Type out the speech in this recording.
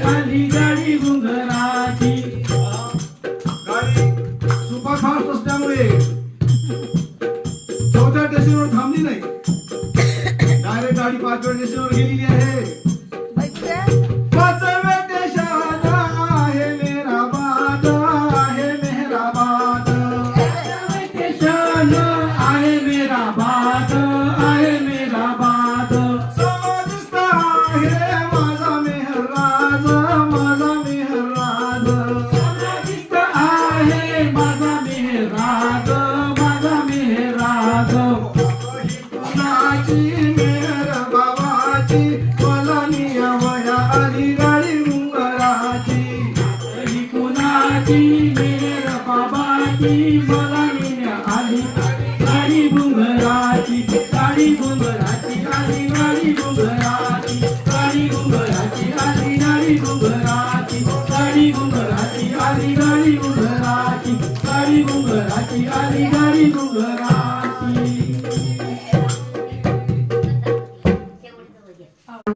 आली गाडी घुंगराची. गाडी सुपरफास्ट असल्यामुळे चौथ्या स्टेशनवर थांबली नाही. डायरेक्ट गाडी 5व्या स्टेशनवर गेलेली आहे. पाचव्या स्टेशन आहे मेहराबाद, आहे मेहराबाद. स्टेशन आहे मेहराबाद, आहे मेहराबाद. समाधिस्थ आहे माझा मेहराज, माझा मेहराज. समाधिस्थ आहे माझा मेहराज, माझा मेहराज. कुणाची मेहर बाबाची, मला नियमया आली गाडी घुंगराची. ही कुणाची मेहर बाबाची, मला नेण्या आली गाडी घुंगराची. गाडी घुंगराची आली गाडी घुंगराची. गाडी घुंगराची आली गाडी घुंगराची. गाडी घुंगराची आली गाडी घुंगराची. गाडी घुंगराची आली गाडी घुंगराची.